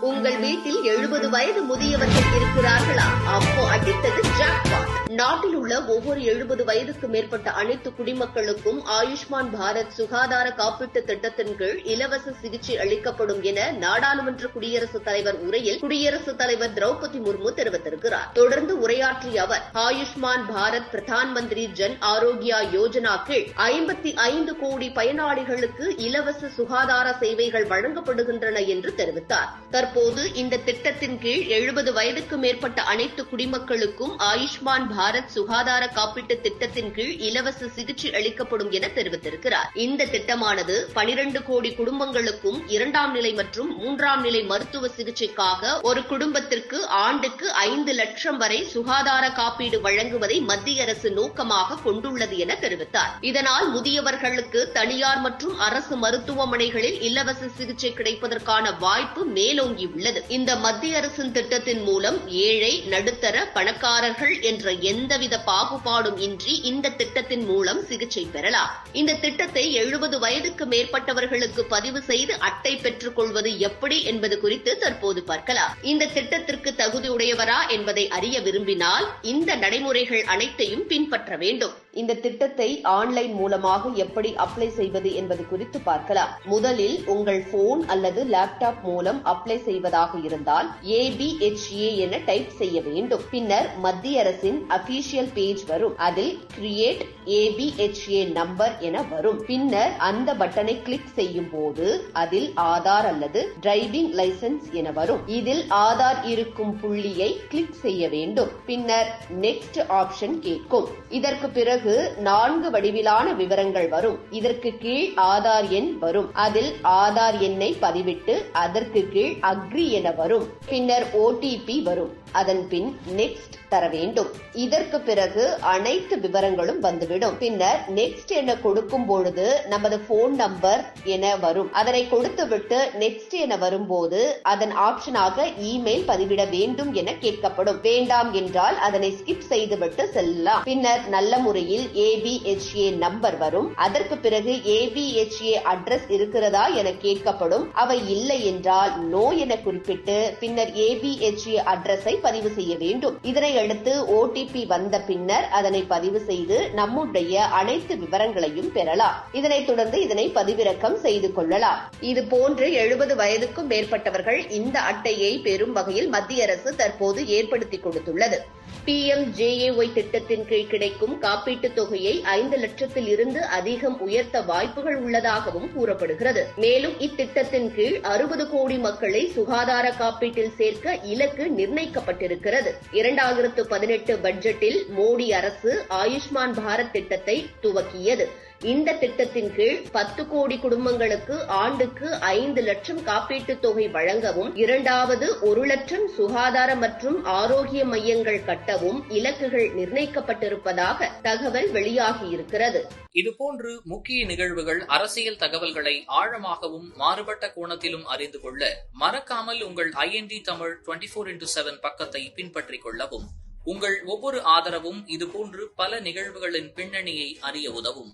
உங்கள் வீட்டில் 70 வயது முதியவர்கள் இருக்கிறார்களா? அப்போ அடித்தது ஜாக்பாட். நாட்டில் உள்ள ஒவ்வொரு 70 வயதுக்கு மேற்பட்ட அனைத்து குடிமக்களுக்கும் ஆயுஷ்மான் பாரத் சுகாதார காப்பீட்டு திட்டத்தின் கீழ் இலவச சிகிச்சை அளிக்கப்படும் என நாடாளுமன்ற குடியரசுத் தலைவர் உரையில் குடியரசுத் தலைவர் திரௌபதி முர்மு தெரிவித்திருக்கிறார். தொடர்ந்து உரையாற்றிய அவர், ஆயுஷ்மான் பாரத் பிரதான் மந்திரி ஜன் ஆரோக்கியா யோஜனா கீழ் 55 கோடி பயனாளிகளுக்கு இலவச சுகாதார சேவைகள் வழங்கப்படுகின்றன என்று தெரிவித்தார். தற்போது இந்த திட்டத்தின் கீழ் 70 வயதுக்கு மேற்பட்ட அனைத்து குடிமக்களுக்கும் ஆயுஷ்மான் பாரத் சுகாதார காப்பீட்டு திட்டத்தின் கீழ் இலவச சிகிச்சை அளிக்கப்படும் என தெரிவித்திருக்கிறார். இந்த திட்டமானது 12 கோடி குடும்பங்களுக்கும் 2ஆம் நிலை மற்றும் 3ஆம் நிலை மருத்துவ சிகிச்சைக்காக ஒரு குடும்பத்திற்கு ஆண்டுக்கு 5 லட்சம் வரை சுகாதார காப்பீடு வழங்குவதை மத்திய அரசு நோக்கமாக கொண்டுள்ளது என தெரிவித்தார். இதனால் முதியவர்களுக்கு தனியார் மற்றும் அரசு மருத்துவமனைகளில் இலவச சிகிச்சை கிடைப்பதற்கான வாய்ப்பு மேலோங்கியுள்ளது. இந்த மத்திய அரசின் திட்டத்தின் மூலம் ஏழை, நடுத்தர, பணக்காரர்கள் என்ற எந்தவித பாகுபாடும் இன்றி இந்த திட்டத்தின் மூலம் சிகிச்சை பெறலாம். இந்த திட்டத்தை 70 வயதுக்கு மேற்பட்டவர்களுக்கு பதிவு செய்து அட்டை பெற்றுக் கொள்வது எப்படி என்பது குறித்து தற்போது பார்க்கலாம். இந்த திட்டத்திற்கு தகுதியுடையவரா என்பதை அறிய விரும்பினால் இந்த நடைமுறைகள் அனைத்தையும் பின்பற்ற வேண்டும். இந்த திட்டத்தை ஆன்லைன் மூலமாக எப்படி அப்ளை செய்வது என்பது குறித்து பார்க்கலாம். முதலில் உங்கள் போன் அல்லது லேப்டாப் மூலம் அப்ளை செய்வதாக இருந்தால் ABHA என டைப் செய்ய வேண்டும். பின்னர் மத்திய அரசின் அபிஷியல் பேஜ் வரும். அதில் கிரியேட் ABHA நம்பர் என வரும். பின்னர் அந்த பட்டனை கிளிக் செய்யும் போது அதில் ஆதார் அல்லது டிரைவிங் லைசன்ஸ் என வரும். இதில் ஆதார் இருக்கும் புள்ளியை கிளிக் செய்ய வேண்டும். பின்னர் நெக்ஸ்ட் ஆப்ஷன் கேட்கும். இதற்கு பிறகு 4 வடிவிலான விவரங்கள் வரும். இதற்கு கீழ் ஆதார் எண் வரும். அதில் ஆதார் எண்ணை பதிவிட்டு அதற்கு கீழ் அக்ரி என வரும். பின்னர் OTP வரும். அதன் பின் நெக்ஸ்ட் தர வேண்டும். இதற்கு பிறகு அனைத்து விவரங்களும் வந்துவிடும். பின்னர் நெக்ஸ்ட் என கொடுக்கும் பொழுது நமது போன் நம்பர் என வரும். அதனை கொடுத்துவிட்டு நெக்ஸ்ட் என வரும்போது அதன் ஆப்ஷனாக இமெயில் பதிவிட வேண்டும் என கேட்கப்படும். வேண்டாம் என்றால் அதனை ஸ்கிப் செய்துவிட்டு செல்லலாம். பின்னர் நல்ல முறையில் ABHA நம்பர் வரும். அதற்கு பிறகு ABHA அட்ரஸ் இருக்கிறதா என கேட்கப்படும். அவை இல்லை என்றால் நோ என குறிப்பிட்டு பின்னர் ABHA அட்ரஸை பதிவு செய்ய வேண்டும். இதனை அடுத்து OTP வந்த பின்னர் அதனை பதிவு செய்து நம்முடைய அனைத்து விவரங்களையும் பெறலாம். இதனைத் தொடர்ந்து இதனை பதிவிறக்கம் செய்து கொள்ளலாம். இது போன்று 70 வயதுக்கும் மேற்பட்டவர்கள் இந்த அட்டையை பெறும் வகையில் மத்திய அரசு தற்போது ஏற்படுத்தி கொடுத்துள்ளது. PMJAY திட்டத்தின் கீழ் கிடைக்கும் காப்பீட்டுத் தொகையை 5 லட்சத்தில் இருந்து அதிகம் உயர்த்த வாய்ப்புகள் உள்ளதாகவும் கூறப்படுகிறது. மேலும் இத்திட்டத்தின் கீழ் 60 கோடி மக்களை சுகாதார காப்பீட்டில் சேர்க்க இலக்கு நிர்ணயிக்கப்பட்டிருக்கிறது. 2018 பட்ஜெட்டில் மோடி அரசு ஆயுஷ்மான் பாரத் திட்டத்தை துவக்கியது. இந்த திட்டத்தின் கீழ் 10 கோடி குடும்பங்களுக்கு ஆண்டுக்கு 5 லட்சம் காப்பீட்டுத் தொகை வழங்கவும், 2வது 1 லட்சம் சுகாதார மற்றும் ஆரோக்கிய மையங்கள் கட்டவும் இலக்குகள் நிர்ணயிக்கப்பட்டிருப்பதாக தகவல் வெளியாகியிருக்கிறது. இதுபோன்று முக்கிய நிகழ்வுகள், அரசியல் தகவல்களை ஆழமாகவும் மாறுபட்ட கோணத்திலும் அறிந்து கொள்ள மறக்காமல் உங்கள் IND தமிழ் 24x7 பக்கத்தை பின்பற்றிக் கொள்ளவும். உங்கள் ஒவ்வொரு ஆதரவும் இதுபோன்று பல நிகழ்வுகளின் பின்னணியை அறிய உதவும்.